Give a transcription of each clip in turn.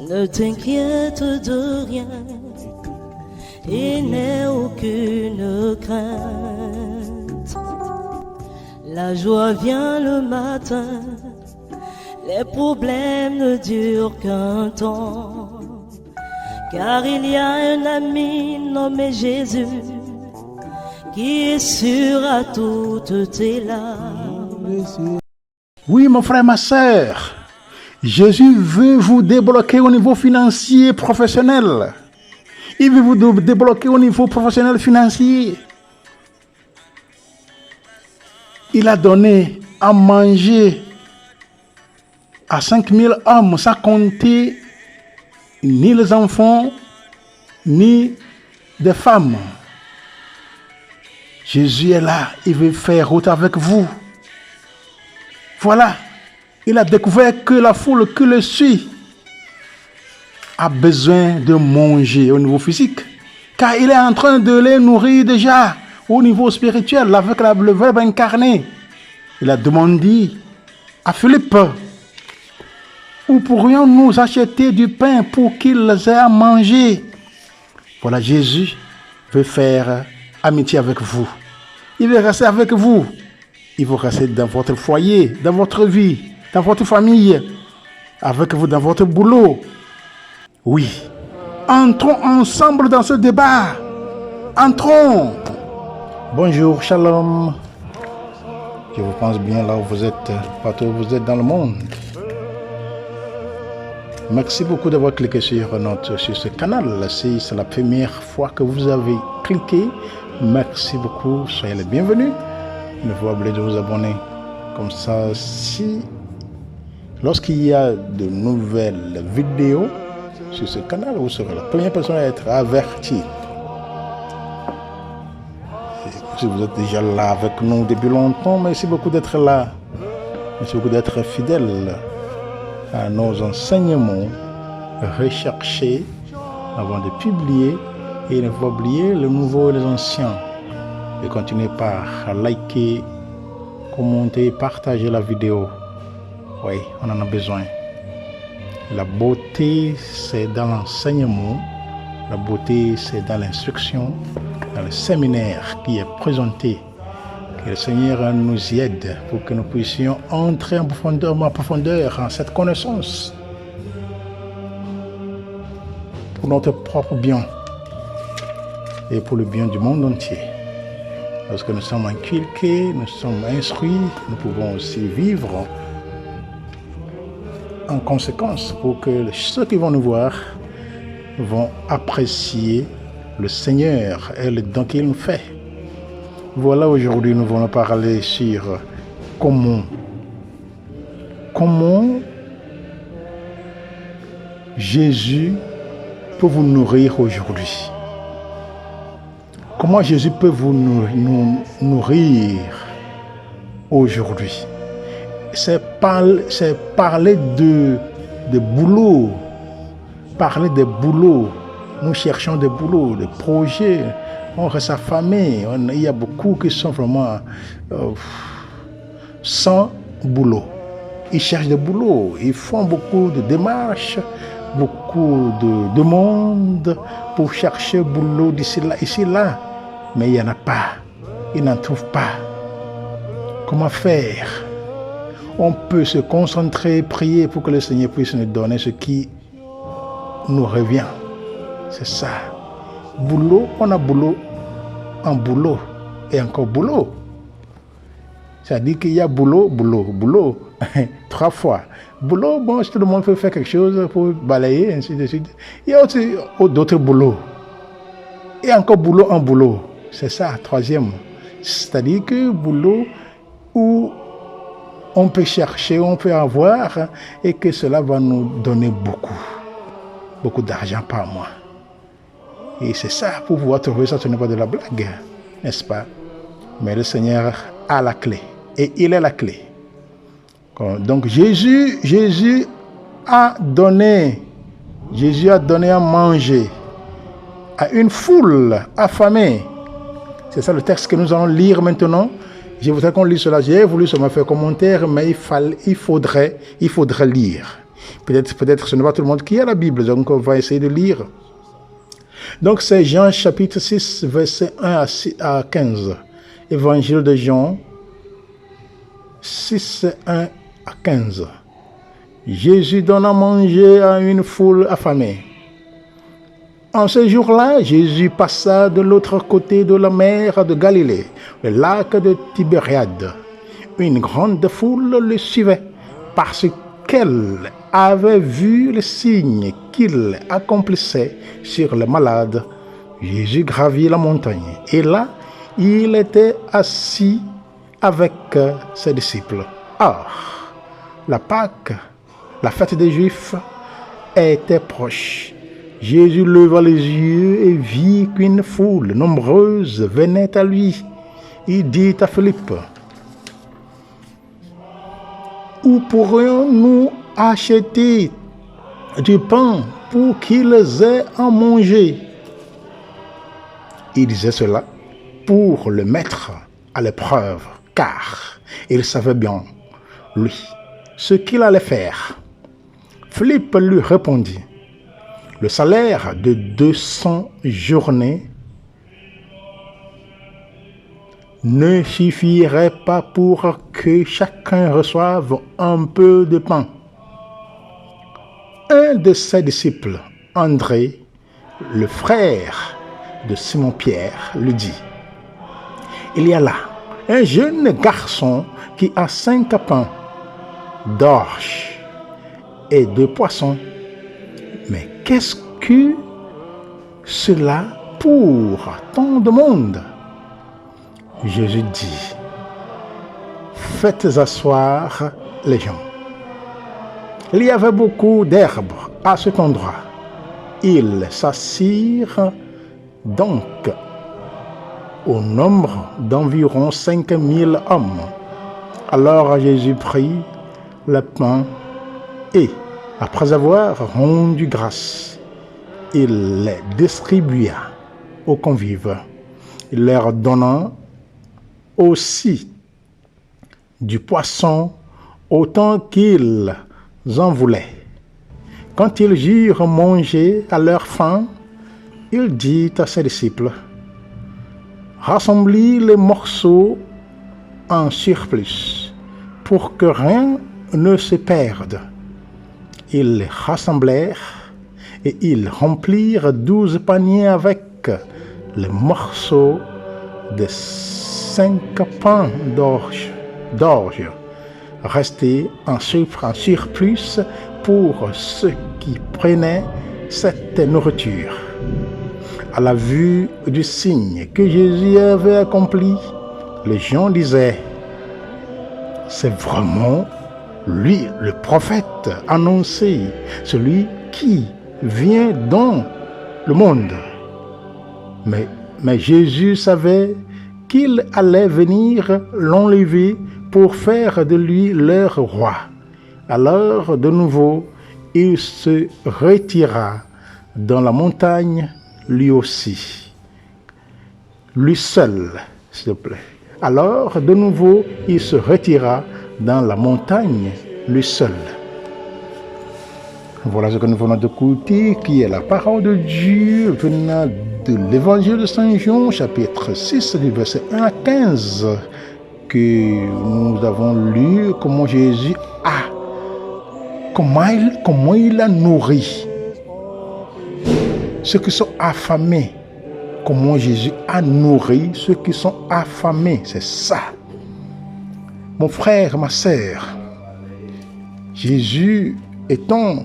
Ne t'inquiète de rien et n'aie aucune crainte. La joie vient le matin, les problèmes ne durent qu'un temps. Car il y a un ami nommé Jésus qui essuiera toutes tes larmes. Oui, mon frère, ma sœur, Jésus veut vous débloquer au niveau financier professionnel. Il veut vous débloquer au niveau professionnel financier. Il a donné à manger à 5000 hommes sans compter ni les enfants, ni des femmes. Jésus est là, il veut faire route avec vous. Voilà, il a découvert que la foule qui le suit a besoin de manger au niveau physique, car il est en train de les nourrir déjà au niveau spirituel avec le Verbe incarné. Il a demandé à Philippe: où pourrions-nous acheter du pain pour qu'ils aient à manger? Voilà, Jésus veut faire amitié avec vous. Il veut rester avec vous. Il veut rester dans votre foyer, dans votre vie, dans votre famille, avec vous dans votre boulot. Oui. Entrons ensemble dans ce débat. Entrons. Bonjour, shalom. Je vous pense bien là où vous êtes, partout où vous êtes dans le monde. Merci beaucoup d'avoir cliqué sur ce canal. Si c'est la première fois que vous avez cliqué, merci beaucoup. Soyez les bienvenus. Ne vous oubliez de vous abonner. Comme ça, lorsqu'il y a de nouvelles vidéos sur ce canal, vous serez la première personne à être avertie. Si vous êtes déjà là avec nous depuis longtemps, merci beaucoup d'être là. Merci beaucoup d'être fidèle à nos enseignements, recherchés avant de publier, et ne pas oublier le nouveau et les anciens. Et continuez par liker, commenter, partager la vidéo. Oui, on en a besoin. La beauté, c'est dans l'enseignement. La beauté, c'est dans l'instruction, dans le séminaire qui est présenté. Que le Seigneur nous y aide pour que nous puissions entrer en profondeur en cette connaissance pour notre propre bien et pour le bien du monde entier. Lorsque nous sommes inculqués, nous sommes instruits, nous pouvons aussi vivre en conséquence pour que ceux qui vont nous voir vont apprécier le Seigneur et le don qu'il nous fait. Voilà, aujourd'hui nous allons parler sur comment Jésus peut vous nourrir aujourd'hui. Comment Jésus peut vous nourrir aujourd'hui? C'est parler de boulot. Parler de boulot. Nous cherchons des boulots, des projets. On reste affamé. Il y a beaucoup qui sont vraiment sans boulot. Ils cherchent des boulots. Ils font beaucoup de démarches, beaucoup de demandes pour chercher boulot d'ici là, ici là. Mais il n'y en a pas. Ils n'en trouvent pas. Comment faire? On peut se concentrer, prier pour que le Seigneur puisse nous donner ce qui nous revient. C'est ça. Boulot, on a boulot, en boulot et encore boulot. C'est-à-dire qu'il y a boulot, boulot, boulot. 3 fois. Boulot, bon, si tout le monde peut faire quelque chose pour balayer, ainsi de suite. Il y a aussi d'autres boulots. Et encore boulot en boulot. C'est ça, 3e. C'est-à-dire que boulot où on peut chercher, on peut avoir, et que cela va nous donner beaucoup d'argent par mois. Et c'est ça, pour pouvoir trouver ça, ce n'est pas de la blague, n'est-ce pas? Mais le Seigneur a la clé, et il est la clé. Donc Jésus a donné à manger à une foule affamée. C'est ça le texte que nous allons lire maintenant. Je voudrais qu'on lise cela. J'ai voulu seulement faire commentaire, mais il faudrait lire. Peut-être ce n'est pas tout le monde qui a la Bible, donc on va essayer de lire. Donc c'est Jean chapitre 6, verset 1 à 15. Évangile de Jean 6, 1 à 15. Jésus donne à manger à une foule affamée. En ce jour-là, Jésus passa de l'autre côté de la mer de Galilée, le lac de Tibériade. Une grande foule le suivait parce qu'elle avait vu les signes qu'il accomplissait sur les malades. Jésus gravit la montagne et là, il était assis avec ses disciples. Or, la Pâque, la fête des Juifs, était proche. Jésus leva les yeux et vit qu'une foule nombreuse venait à lui. Il dit à Philippe, « Où pourrions-nous acheter du pain pour qu'ils aient à manger ?» Il disait cela pour le mettre à l'épreuve, car il savait bien, lui, ce qu'il allait faire. Philippe lui répondit, « Le salaire de 200 journées ne suffirait pas pour que chacun reçoive un peu de pain. » Un de ses disciples, André, le frère de Simon-Pierre, lui dit, « Il y a là un jeune garçon qui a 5 pains d'orge et 2 poissons. Mais qu'est-ce que cela pour tant de monde ?» Jésus dit, « Faites asseoir les gens. » Il y avait beaucoup d'herbes à cet endroit. Ils s'assirent donc au nombre d'environ 5000 hommes. Alors Jésus prit le pain et, après avoir rendu grâce, il les distribua aux convives. Il leur donna aussi du poisson autant qu'ils en voulaient. Quand ils eurent mangé à leur faim, il dit à ses disciples, « Rassemblez les morceaux en surplus pour que rien ne se perde. » Ils les rassemblèrent et ils remplirent 12 paniers avec les morceaux de 5 pains d'orge restés en surplus pour ceux qui prenaient cette nourriture. À la vue du signe que Jésus avait accompli, les gens disaient, « C'est vraiment lui, le prophète annoncé, celui qui vient dans le monde. » Mais Jésus savait qu'il allait venir l'enlever pour faire de lui leur roi. Alors, de nouveau, il se retira dans la montagne, lui aussi. Lui seul, s'il te plaît. Alors, de nouveau, il se retira dans la montagne, lui seul. Voilà ce que nous venons d'écouter, qui est la parole de Dieu venant de l'évangile de Saint Jean, chapitre 6, du verset 1 à 15, que nous avons lu comment Jésus comment il a nourri ceux qui sont affamés. Comment Jésus a nourri ceux qui sont affamés. C'est ça. Mon frère, ma sœur, Jésus étant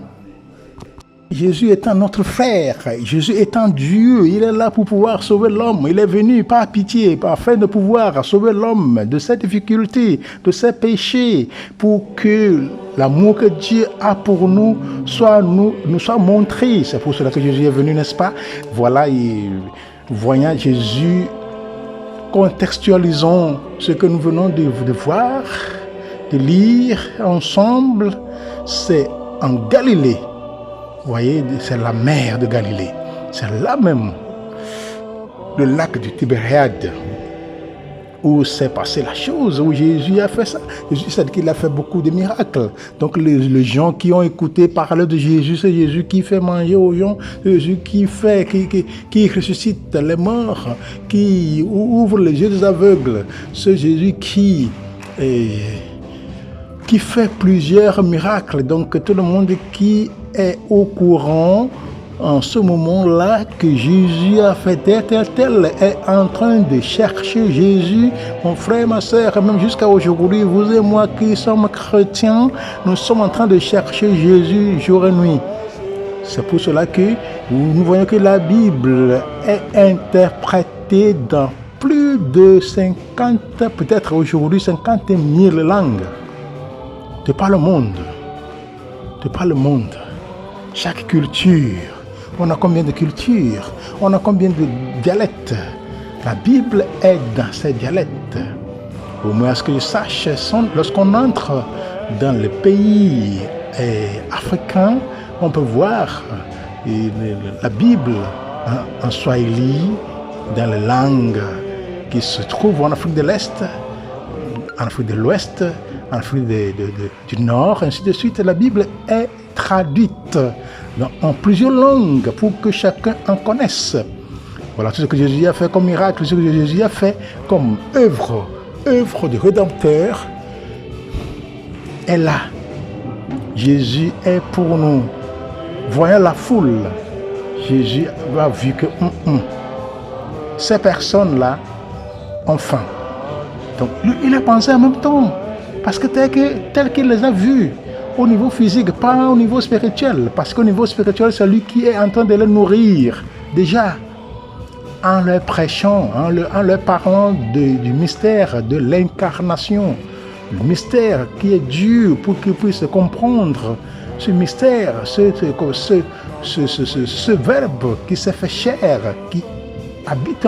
notre frère, Jésus étant Dieu, il est là pour pouvoir sauver l'homme. Il est venu par pitié, afin de pouvoir sauver l'homme de ses difficultés, de ses péchés, pour que l'amour que Dieu a pour nous nous soit montré. C'est pour cela que Jésus est venu, n'est-ce pas? Voilà, voyant Jésus, contextualisons ce que nous venons de voir, de lire ensemble. C'est en Galilée. Vous voyez, c'est la mer de Galilée. C'est là même, le lac du Tibériade. où s'est passée la chose, où Jésus a fait ça. Jésus, c'est qu'il a fait beaucoup de miracles. Donc les gens qui ont écouté parler de Jésus, c'est Jésus qui fait manger aux gens, Jésus qui ressuscite les morts, qui ouvre les yeux des aveugles, c'est Jésus qui fait plusieurs miracles. Donc tout le monde qui est au courant en ce moment-là que Jésus a fait tel est en train de chercher Jésus. Mon frère, ma soeur, même jusqu'à aujourd'hui, vous et moi qui sommes chrétiens, nous sommes en train de chercher Jésus jour et nuit. C'est pour cela que nous voyons que la Bible est interprétée dans plus de 50, peut-être aujourd'hui 50 000 langues. De par le monde. De par le monde. Chaque culture. On a combien de cultures? On a combien de dialectes? La Bible est dans ces dialectes. Au moins, à ce que je sache, lorsqu'on entre dans les pays africains, on peut voir la Bible en swahili, dans les langues qui se trouvent en Afrique de l'Est, en Afrique de l'Ouest, en Afrique du Nord, ainsi de suite. La Bible est traduite en plusieurs langues pour que chacun en connaisse. Voilà tout ce que Jésus a fait comme miracle, tout ce que Jésus a fait comme œuvre de rédempteur est là. Jésus est pour nous. Voyant la foule, Jésus a vu que ces personnes-là ont faim. Donc il a pensé en même temps, parce que tel qu'il les a vus, au niveau physique, pas au niveau spirituel. Parce qu'au niveau spirituel, c'est lui qui est en train de les nourrir. Déjà, en leur prêchant, en leur parlant du mystère de l'incarnation. Le mystère qui est dur pour qu'ils puissent comprendre ce mystère, ce verbe qui s'est fait chair, qui habite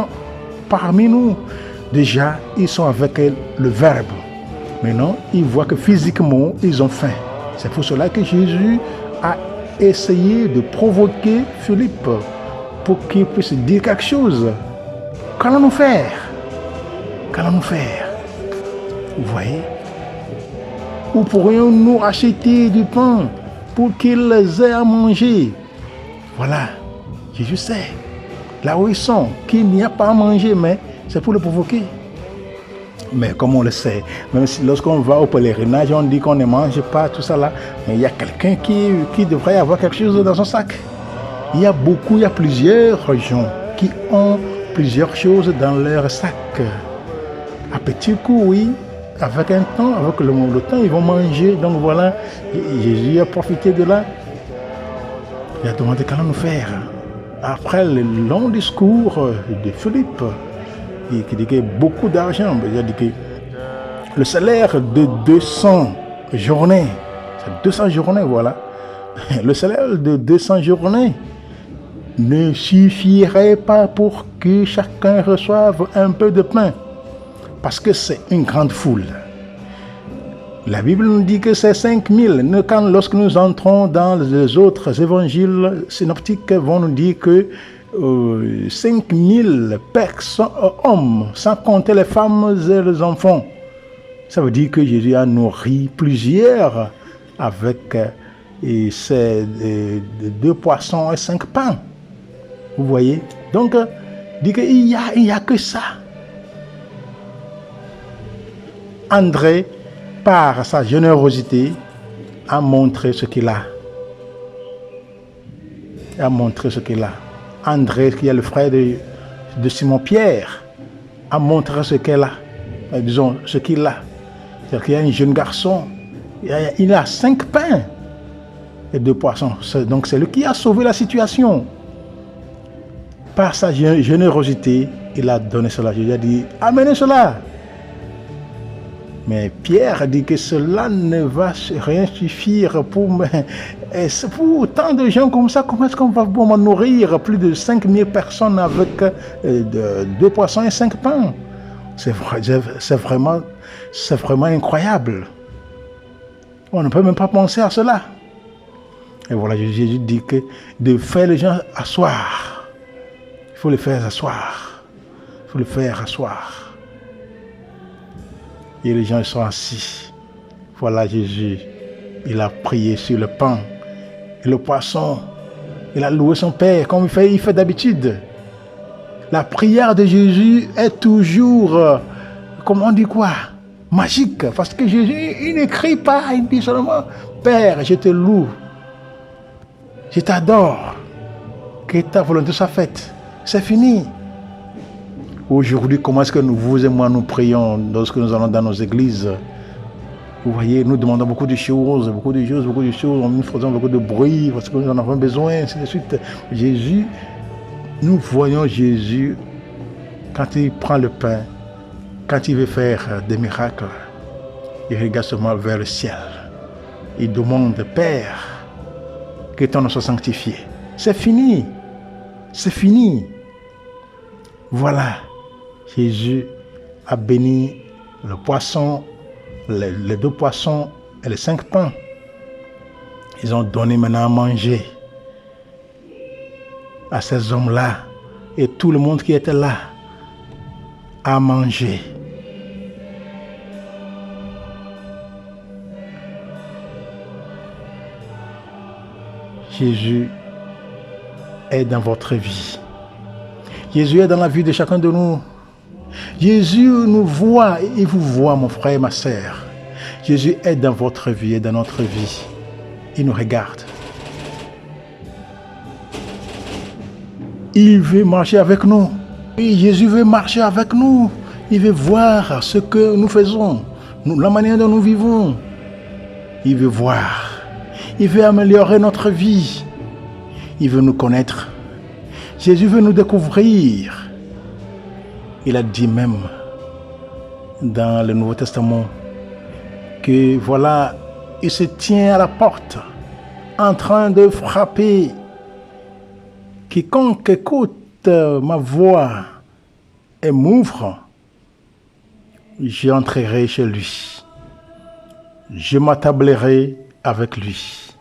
parmi nous. Déjà, ils sont avec le verbe. Maintenant, ils voient que physiquement, ils ont faim. C'est pour cela que Jésus a essayé de provoquer Philippe pour qu'il puisse dire quelque chose. Qu'allons-nous faire? Qu'allons-nous faire? Vous voyez? Où pourrions-nous acheter du pain pour qu'ils aient à manger? Voilà, Jésus sait. Là où ils sont, qu'il n'y a pas à manger, mais c'est pour le provoquer. Mais comme on le sait, même si lorsqu'on va au pèlerinage, on dit qu'on ne mange pas, tout ça là, mais il y a quelqu'un qui devrait avoir quelque chose dans son sac. Il y a plusieurs gens qui ont plusieurs choses dans leur sac. À petit coup, oui, avec le temps, ils vont manger. Donc voilà, Jésus a profité de là. Il a demandé qu'allons-nous faire. Après le long discours de Philippe, qui dit que beaucoup d'argent, il a dit que le salaire de 200 journées, c'est 200 journées, voilà. Le salaire de 200 journées ne suffirait pas pour que chacun reçoive un peu de pain, parce que c'est une grande foule. La Bible nous dit que c'est 5000. Lorsque nous entrons dans les autres évangiles synoptiques, vont nous dire que 5000 personnes, hommes, sans compter les femmes et les enfants. Ça veut dire que Jésus a nourri plusieurs avec ces 2 poissons et 5 pains. Vous voyez? Donc, dit qu'il n'y a que ça. André, par sa générosité, a montré ce qu'il a. André, qui est le frère de Simon-Pierre, a montré ce qu'il a. C'est-à-dire qu'il y a un jeune garçon, il a 5 pains et 2 poissons. Donc c'est lui qui a sauvé la situation. Par sa générosité, il a donné cela. Il a dit, amenez cela. Mais Pierre a dit que cela ne va rien suffire pour tant de gens comme ça. Comment est-ce qu'on va pouvoir nourrir plus de 5000 personnes avec 2 poissons et 5 pains? C'est vraiment incroyable. On ne peut même pas penser à cela. Et voilà, Jésus dit que de faire les gens asseoir. Il faut les faire asseoir. Et les gens sont assis. Voilà Jésus. Il a prié sur le pain et le poisson. Il a loué son Père comme il fait d'habitude. La prière de Jésus est toujours, comment on dit quoi, magique. Parce que Jésus, il n'écrit pas, il dit seulement, Père, je te loue, je t'adore, que ta volonté soit faite. C'est fini. Aujourd'hui, comment est-ce que vous et moi, nous prions lorsque nous allons dans nos églises? Vous voyez, nous demandons beaucoup de choses, nous faisons beaucoup de bruit parce que nous en avons besoin, ainsi de suite. Jésus, nous voyons Jésus quand il prend le pain, quand il veut faire des miracles, il regarde seulement vers le ciel. Il demande, Père, que ton nom soit sanctifié. C'est fini. C'est fini. Voilà. Jésus a béni le poisson, les 2 poissons et les 5 pains. Ils ont donné maintenant à manger à ces hommes-là et tout le monde qui était là à manger. Jésus est dans votre vie. Jésus est dans la vie de chacun de nous. Jésus nous voit et vous voit, mon frère et ma sœur. Jésus est dans votre vie et dans notre vie. Il nous regarde. Il veut marcher avec nous. Oui, Jésus veut marcher avec nous. Il veut voir ce que nous faisons, la manière dont nous vivons. Il veut voir. Il veut améliorer notre vie. Il veut nous connaître. Jésus veut nous découvrir. Il a dit même dans le Nouveau Testament que voilà, il se tient à la porte en train de frapper. Quiconque écoute ma voix et m'ouvre, j'entrerai chez lui. Je m'attablerai avec lui.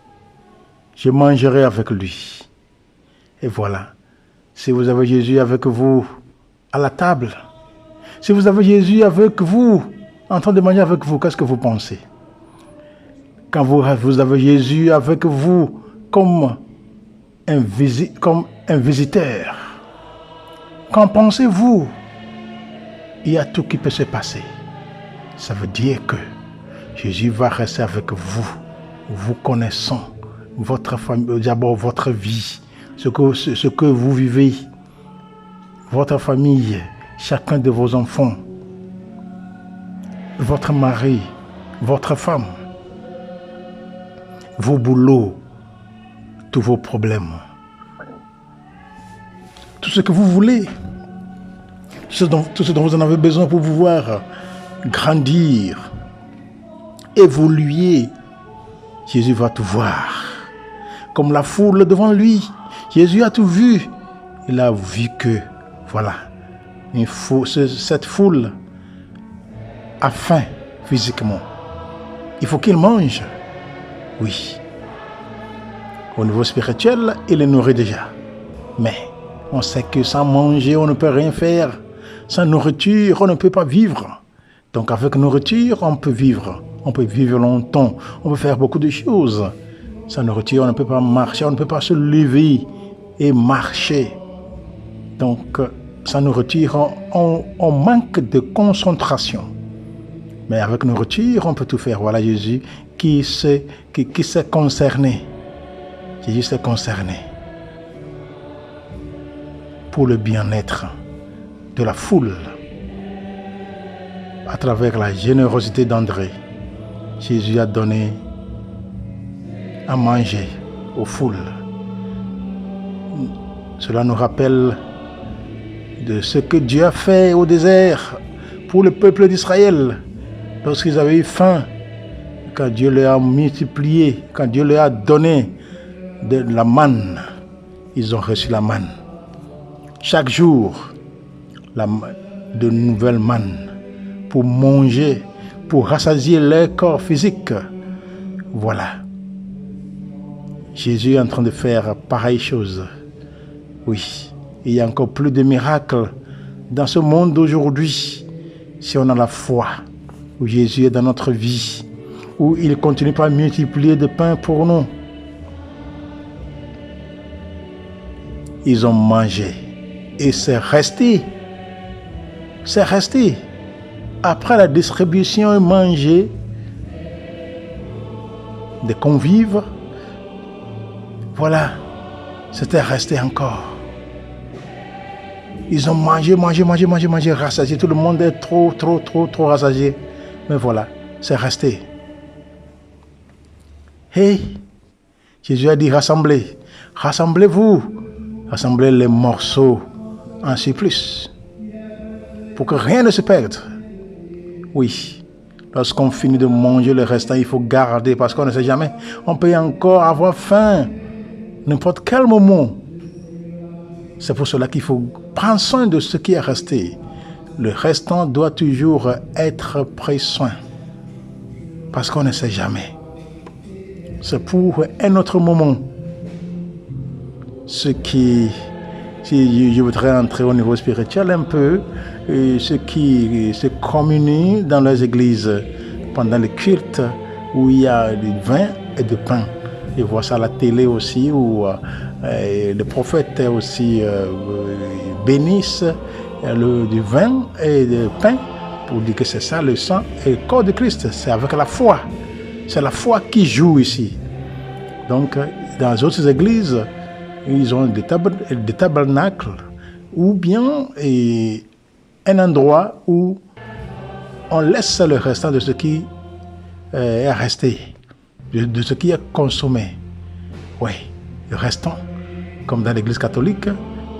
Je mangerai avec lui. Et voilà. Si vous avez Jésus avec vous à la table, si vous avez Jésus avec vous, en train de manger avec vous, qu'est-ce que vous pensez? Quand vous avez Jésus avec vous comme un visiteur, qu'en pensez-vous? Il y a tout qui peut se passer. Ça veut dire que Jésus va rester avec vous, vous connaissant, votre famille, d'abord votre vie, ce que vous vivez, votre famille, chacun de vos enfants, votre mari, votre femme, vos boulots, tous vos problèmes, tout ce que vous voulez, tout ce dont vous en avez besoin pour pouvoir grandir, évoluer. Jésus va tout voir. Comme la foule devant lui, Jésus a tout vu. Il a vu que, voilà, cette foule a faim physiquement. Il faut qu'il mange. Oui. Au niveau spirituel, il est nourri déjà. Mais on sait que sans manger, on ne peut rien faire. Sans nourriture, on ne peut pas vivre. Donc avec nourriture, on peut vivre. On peut vivre longtemps. On peut faire beaucoup de choses. Sans nourriture, on ne peut pas marcher. On ne peut pas se lever et marcher. Donc, sans nourriture, on manque de concentration. Mais avec nourriture, on peut tout faire. Voilà Jésus qui s'est concerné. Jésus s'est concerné pour le bien-être de la foule. À travers la générosité d'André, Jésus a donné à manger aux foules. Cela nous rappelle de ce que Dieu a fait au désert pour le peuple d'Israël lorsqu'ils avaient eu faim, quand Dieu leur a multiplié, quand Dieu leur a donné de la manne, ils ont reçu la manne. Chaque jour, de nouvelles mannes pour manger, pour rassasier leur corps physique. Voilà. Jésus est en train de faire pareille chose. Oui, il y a encore plus de miracles dans ce monde d'aujourd'hui si on a la foi. où Jésus est dans notre vie, où il continue par multiplier de pain pour nous. Ils ont mangé et c'est resté. C'est resté. Après la distribution et manger des convives, voilà, c'était resté encore. Ils ont mangé, rassasié. Tout le monde est trop rassasié. Mais voilà, c'est resté. Hey, Jésus a dit rassemblez. Rassemblez-vous. Rassemblez les morceaux en surplus. Pour que rien ne se perde. Oui. Lorsqu'on finit de manger le restant, il faut garder parce qu'on ne sait jamais. On peut encore avoir faim. N'importe quel moment. C'est pour cela qu'il faut prendre soin de ce qui est resté. Le restant doit toujours être pris soin. Parce qu'on ne sait jamais. C'est pour un autre moment. Ce qui, si je voudrais entrer au niveau spirituel un peu, ceux qui se communient dans leurs églises pendant les cultes où il y a du vin et du pain. Je vois ça à la télé aussi où les prophètes aussi bénissent du vin et du pain pour dire que c'est ça le sang et le corps de Christ. C'est avec la foi. C'est la foi qui joue ici. Donc, dans les autres églises, ils ont des tabernacles ou bien un endroit où on laisse le restant de ce qui est resté, de ce qui est consommé. Oui, le restant, comme dans l'église catholique,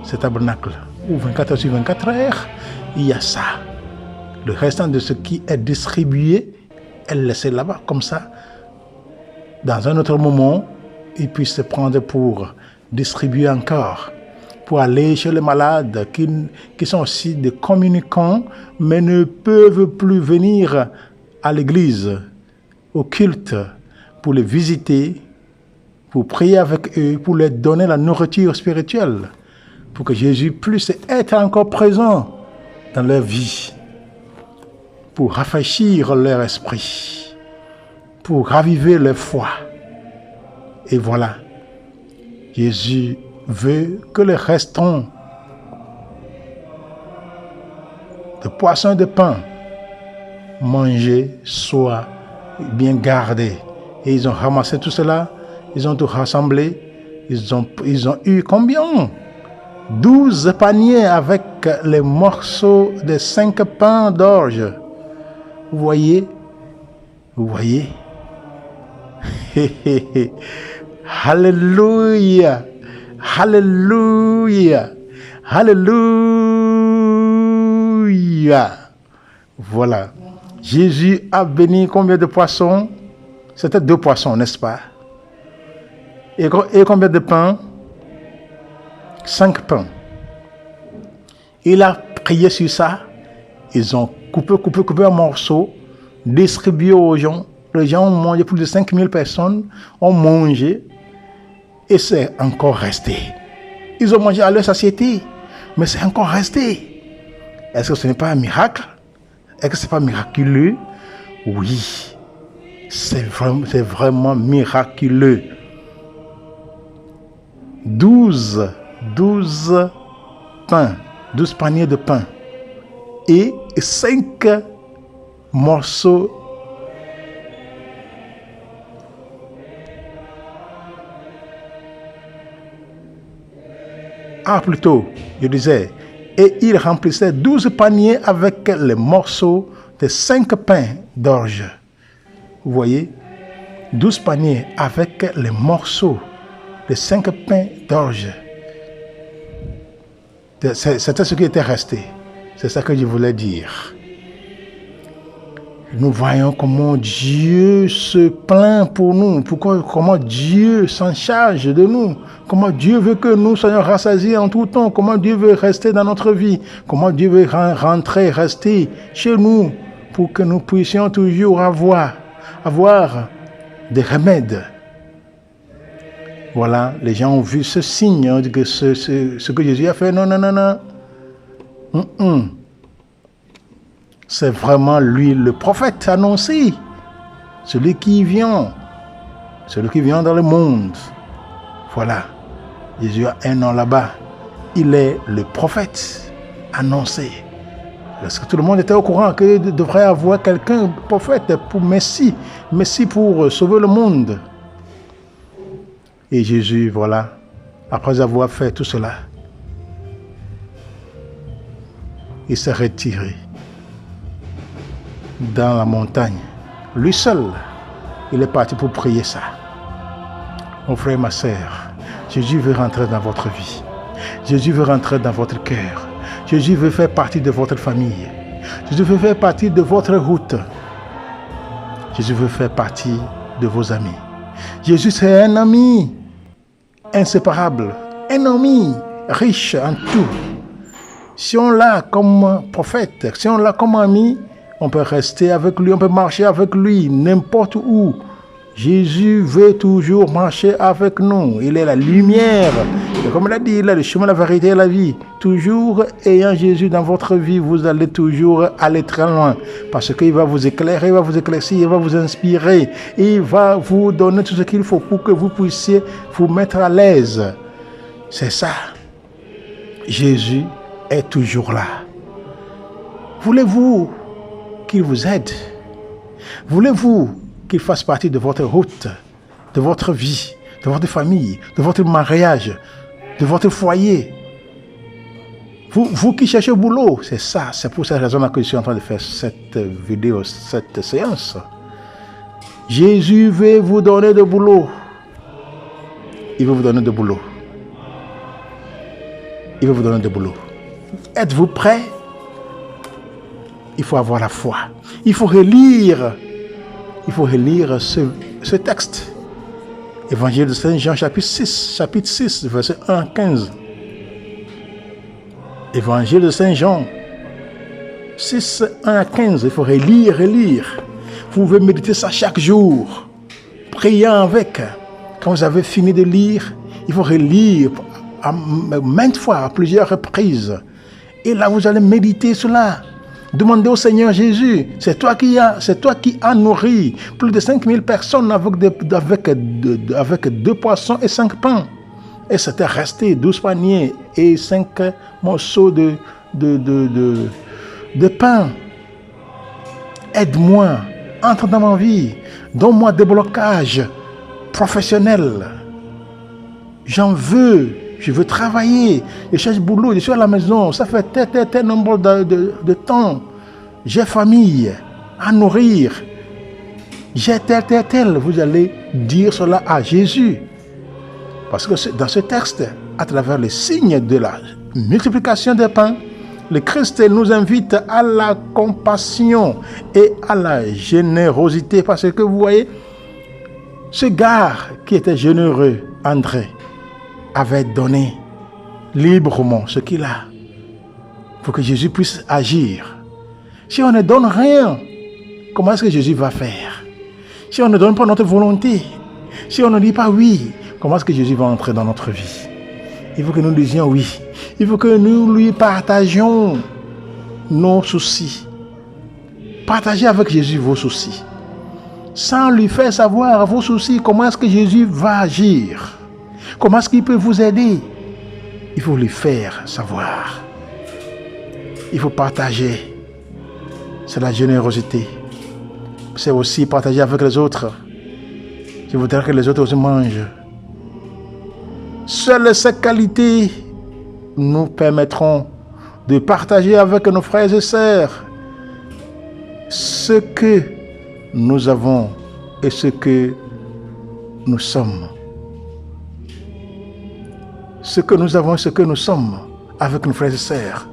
c'est tabernacle, où 24 heures sur 24 heures, il y a ça. Le restant de ce qui est distribué est laissé là-bas, comme ça. Dans un autre moment, ils puissent se prendre pour distribuer encore, pour aller chez les malades qui sont aussi des communicants, mais ne peuvent plus venir à l'église, au culte, pour les visiter, pour prier avec eux, pour leur donner la nourriture spirituelle, pour que Jésus puisse être encore présent dans leur vie, pour rafraîchir leur esprit, pour raviver leur foi. Et voilà, Jésus veut que les restants de poissons et de pain mangés soient bien gardés. Et ils ont ramassé tout cela, ils ont tout rassemblé, ils ont eu combien? 12 paniers avec les morceaux de 5 pains d'orge. Vous voyez? Vous voyez? Alléluia! Alléluia! Alléluia! Voilà. Jésus a béni combien de poissons? C'était 2 poissons, n'est-ce pas? Et combien de pains? 5 pains. Il a prié sur ça. Ils ont coupé en morceaux, distribué aux gens. Les gens ont mangé, plus de 5000 personnes ont mangé. Et c'est encore resté. Ils ont mangé à leur satiété, mais c'est encore resté. Est-ce que ce n'est pas un miracle? Est-ce que ce n'est pas miraculeux? Oui, c'est vraiment miraculeux. 12 pains, 12 paniers de pain et 5 morceaux plutôt, je disais, et il remplissait 12 paniers avec les morceaux de 5 pains d'orge. Vous voyez, 12 paniers avec les morceaux de 5 pains d'orge. C'était ce qui était resté. C'est ça que je voulais dire. Nous voyons comment Dieu se plaint pour nous, comment Dieu s'en charge de nous, comment Dieu veut que nous soyons rassasiés en tout temps, comment Dieu veut rester dans notre vie, comment Dieu veut rester chez nous pour que nous puissions toujours avoir des remèdes. Voilà, les gens ont vu ce signe, que ce que Jésus a fait, non. C'est vraiment lui le prophète annoncé, celui qui vient dans le monde. Voilà, Jésus a un nom là-bas. Il est le prophète annoncé. Parce que tout le monde était au courant qu'il devrait avoir quelqu'un, prophète, pour Messie pour sauver le monde. Et Jésus, voilà, après avoir fait tout cela, il s'est retiré dans la montagne. Lui seul, il est parti pour prier ça. Mon frère, ma sœur, Jésus veut rentrer dans votre vie. Jésus veut rentrer dans votre cœur. Jésus veut faire partie de votre famille. Jésus veut faire partie de votre route. Jésus veut faire partie de vos amis. Jésus, c'est un ami inséparable, un ami riche en tout. Si on l'a comme prophète, si on l'a comme ami, on peut rester avec lui, on peut marcher avec lui n'importe où. Jésus veut toujours marcher avec nous. Il est la lumière. Et comme il a dit, il est le chemin, la vérité et la vie. Toujours ayant Jésus dans votre vie, vous allez toujours aller très loin. Parce qu'il va vous éclairer, il va vous éclaircir, il va vous inspirer. Il va vous donner tout ce qu'il faut pour que vous puissiez vous mettre à l'aise. C'est ça. Jésus est toujours là. Voulez-vous qu'il vous aide? Voulez-vous qu'il fasse partie de votre route, de votre vie, de votre famille, de votre mariage, de votre foyer? Vous qui cherchez au boulot, c'est ça, c'est pour cette raison-là que je suis en train de faire cette vidéo, cette séance. Jésus veut vous donner de boulot. Il veut vous donner de boulot. Il veut vous donner de boulot. Êtes-vous prêts? Il faut avoir la foi. Il faut relire ce texte. Évangile de Saint Jean, chapitre 6, verset 1 à 15. Évangile de Saint Jean, 6, 1 à 15. Il faut relire. Vous pouvez méditer ça chaque jour. Priez avec. Quand vous avez fini de lire, il faut relire maintes fois, à plusieurs reprises. Et là, vous allez méditer cela. Demandez au Seigneur Jésus, c'est toi qui as nourri plus de 5000 personnes avec 2 poissons et 5 pains. Et c'était resté 12 paniers et 5 morceaux de pain. Aide-moi, entre dans ma vie, donne-moi des blocages professionnels. Je veux travailler, je cherche boulot, je suis à la maison, ça fait tel nombre de temps. J'ai famille à nourrir. J'ai tel. Vous allez dire cela à Jésus. Parce que dans ce texte, à travers les signes de la multiplication des pains, le Christ nous invite à la compassion et à la générosité. Parce que vous voyez, ce gars qui était généreux, André, avait donné librement ce qu'il a pour que Jésus puisse agir. Si on ne donne rien, comment est-ce que Jésus va faire? Si on ne donne pas notre volonté, si on ne dit pas oui, comment est-ce que Jésus va entrer dans notre vie? Il faut que nous disions oui. Il faut que nous lui partagions nos soucis. Partagez avec Jésus vos soucis. Sans lui faire savoir vos soucis, comment est-ce que Jésus va agir? Comment est-ce qu'il peut vous aider? Il faut lui faire savoir. Il faut partager. C'est la générosité. C'est aussi partager avec les autres. Je voudrais que les autres aussi mangent. Seules ces qualités nous permettront de partager avec nos frères et sœurs ce que nous avons et ce que nous sommes. Ce que nous avons et ce que nous sommes avec nos frères et sœurs.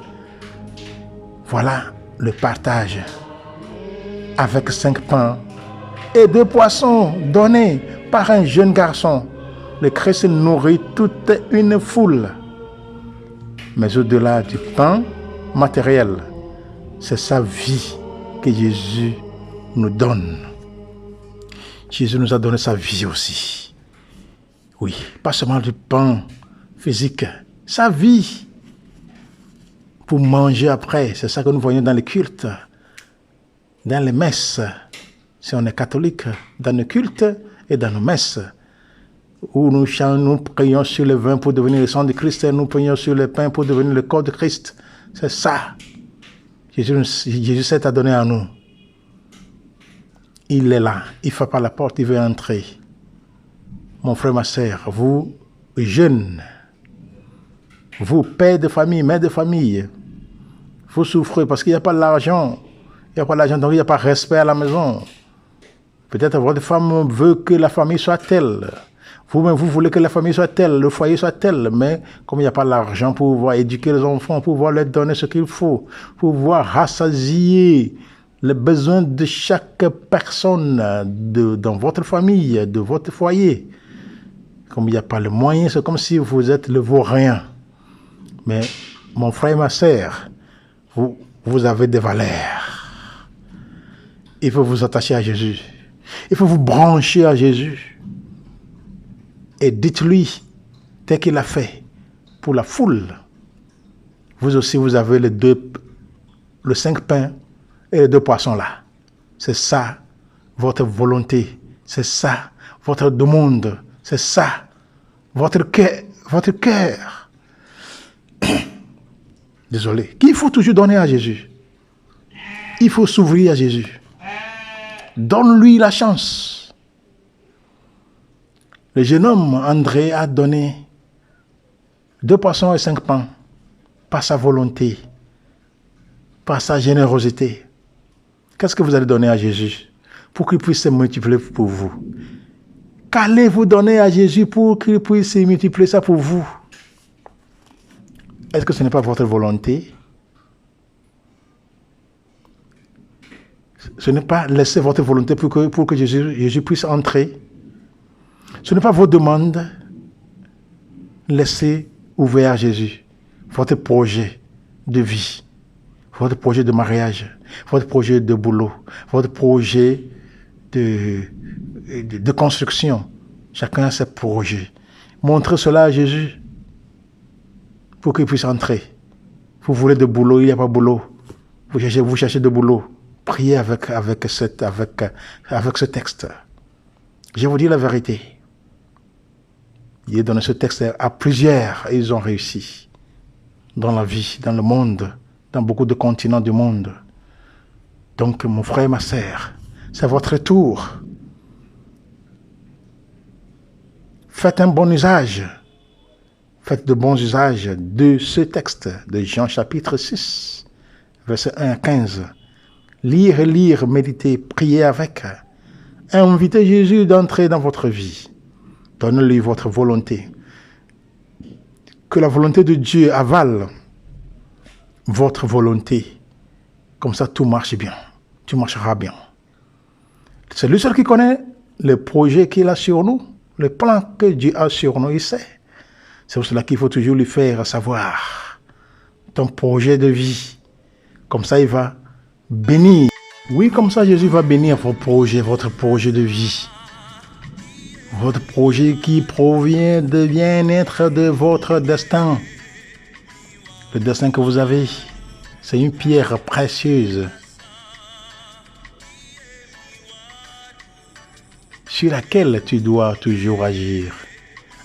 Voilà le partage avec 5 pains et 2 poissons donnés par un jeune garçon. Le Christ nourrit toute une foule. Mais au-delà du pain matériel, c'est sa vie que Jésus nous donne. Jésus nous a donné sa vie aussi. Oui, pas seulement du pain physique, sa vie pour manger après. C'est ça que nous voyons dans les cultes. dans les messes, si on est catholique, dans nos cultes et dans nos messes, où nous prions sur le vin pour devenir le sang de Christ et nous prions sur le pain pour devenir le corps de Christ. C'est ça. Jésus s'est donné à nous. Il est là. Il frappe à la porte, il veut entrer. Mon frère, ma sœur, vous, jeunes, vous, pères de famille, mères de famille, vous souffrez parce qu'il n'y a pas l'argent. Il n'y a pas l'argent, donc il n'y a pas de respect à la maison. Peut-être votre femme veut que la famille soit telle. Vous-même, vous voulez que la famille soit telle, le foyer soit tel, mais comme il n'y a pas l'argent pour pouvoir éduquer les enfants, pour pouvoir leur donner ce qu'il faut, pour pouvoir rassasier les besoins de chaque personne dans votre famille, de votre foyer. Comme il n'y a pas le moyen, c'est comme si vous êtes le vaurien. Mais mon frère et ma sœur, vous avez des valeurs. Il faut vous attacher à Jésus. Il faut vous brancher à Jésus. Et dites-lui, tel qu'il a fait pour la foule, vous aussi vous avez le 5 pains et les 2 poissons là. C'est ça votre volonté. C'est ça votre demande. C'est ça votre cœur. Votre cœur. Désolé. Il faut toujours donner à Jésus. Il faut s'ouvrir à Jésus. Donne-lui la chance. Le jeune homme, André, a donné 2 poissons et 5 pains par sa volonté, par sa générosité. Qu'est-ce que vous allez donner à Jésus pour qu'il puisse se multiplier pour vous? Qu'allez-vous donner à Jésus pour qu'il puisse multiplier ça pour vous? Est-ce que ce n'est pas votre volonté? Ce n'est pas laisser votre volonté pour que Jésus puisse entrer. Ce n'est pas vos demandes. Laissez ouvert à Jésus votre projet de vie, votre projet de mariage, votre projet de boulot, votre projet de construction. Chacun a ses projets. Montrez cela à Jésus pour qu'il puisse entrer. Vous voulez de boulot, il n'y a pas de boulot. Vous cherchez de boulot. Priez avec ce texte. Je vous dis la vérité. Il a donné ce texte à plusieurs et ils ont réussi dans la vie, dans le monde, dans beaucoup de continents du monde. Donc, mon frère et ma sœur, c'est votre tour. Faites un bon usage. Faites de bons usages de ce texte de Jean chapitre 6, versets 1 à 15. Lire, méditer, prier avec. Invitez Jésus d'entrer dans votre vie. Donnez-lui votre volonté. Que la volonté de Dieu avale votre volonté. Comme ça, tout marche bien. Tout marchera bien. C'est lui seul qui connaît le projet qu'il a sur nous, le plan que Dieu a sur nous, il sait. C'est pour cela qu'il faut toujours lui faire savoir ton projet de vie. Comme ça, il va bénir. Oui, comme ça, Jésus va bénir votre projet de vie. Votre projet qui provient de bien-être de votre destin. Le destin que vous avez, c'est une pierre précieuse sur laquelle tu dois toujours agir.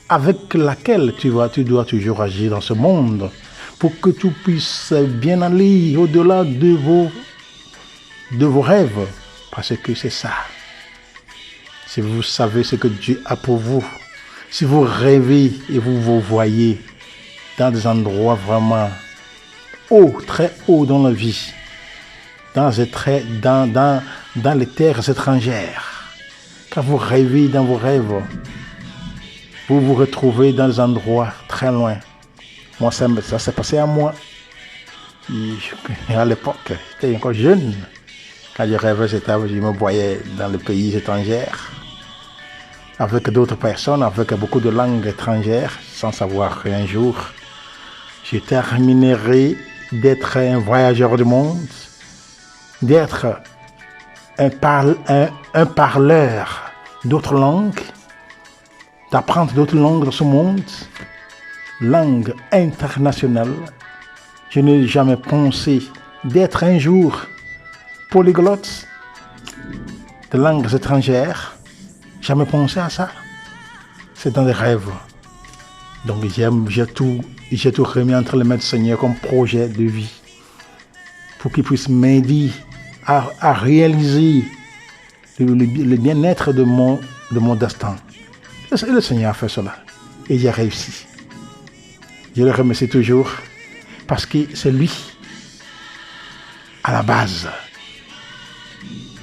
Avec laquelle tu dois toujours agir dans ce monde pour que tu puisses bien aller au-delà de vos rêves. Parce que c'est ça. Si vous savez ce que Dieu a pour vous, si vous rêvez et vous vous voyez dans des endroits vraiment hauts, très hauts dans la vie, dans les terres étrangères, quand vous rêvez dans vos rêves, vous vous retrouvez dans des endroits très loin. Moi, ça s'est passé à moi. À l'époque, j'étais encore jeune. Quand je rêvais, je me voyais dans les pays étrangers, avec d'autres personnes, avec beaucoup de langues étrangères, sans savoir qu'un jour, je terminerai d'être un voyageur du monde, d'être un parleur d'autres langues, d'apprendre d'autres langues dans ce monde, langue internationale. Je n'ai jamais pensé d'être un jour polyglotte de langues étrangères. Jamais pensé à ça. C'est dans des rêves. Donc j'ai tout remis entre les mains du Seigneur comme projet de vie pour qu'il puisse m'aider à réaliser le bien-être de mon destin. Et le Seigneur a fait cela. Et j'ai réussi. Je le remercie toujours parce que c'est lui, à la base,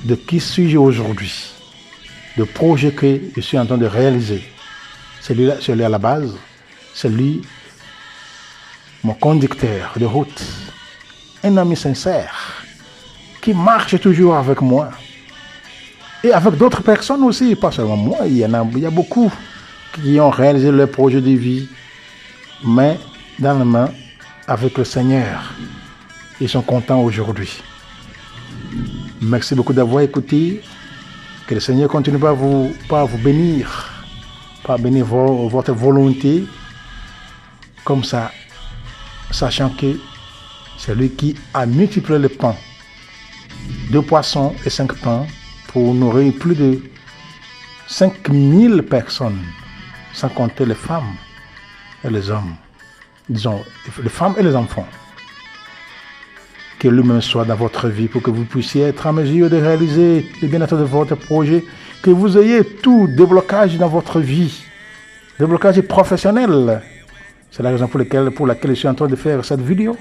de qui suis-je aujourd'hui, le projet que je suis en train de réaliser. C'est lui à la base, c'est lui, mon conducteur de route, un ami sincère, qui marche toujours avec moi. Et avec d'autres personnes aussi, pas seulement moi, il y a beaucoup qui ont réalisé leur projet de vie, mais dans la main avec le Seigneur. Ils sont contents aujourd'hui. Merci beaucoup d'avoir écouté. Que le Seigneur continue par vous bénir, par bénir votre volonté, comme ça, sachant que c'est lui qui a multiplié le pain, 2 poissons et 5 pains, pour nourrir plus de 5000 personnes, sans compter les femmes et les hommes, disons, les femmes et les enfants. Que lui-même soit dans votre vie pour que vous puissiez être en mesure de réaliser le bien-être de votre projet, que vous ayez tout déblocage dans votre vie, déblocage professionnel. C'est la raison pour laquelle je suis en train de faire cette vidéo,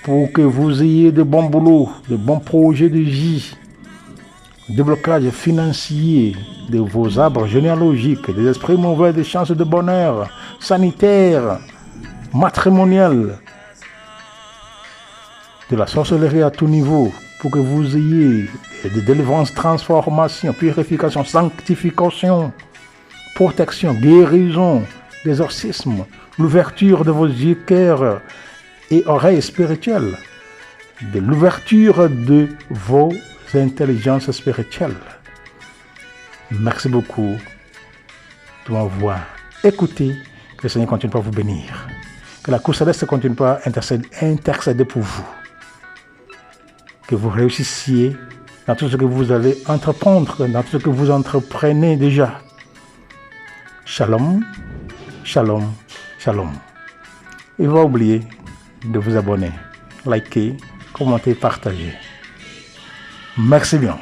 pour que vous ayez de bons boulots, de bons projets de vie, déblocage financier de vos arbres généalogiques, des esprits mauvais, des chances de bonheur, sanitaire, matrimonial, de la sorcellerie à tout niveau, pour que vous ayez des délivrances, transformations, purification, sanctification, protection, guérison, exorcisme, l'ouverture de vos yeux, cœurs et oreilles spirituelles, de l'ouverture de vos intelligences spirituelles. Merci beaucoup de m'avoir écouté. Que le Seigneur continue par vous bénir. Que la cour céleste continue par intercéder pour vous. Que vous réussissiez dans tout ce que vous allez entreprendre, dans tout ce que vous entreprenez déjà. Shalom, shalom, shalom. Et ne pas oublier de vous abonner, liker, commenter, partager. Merci bien.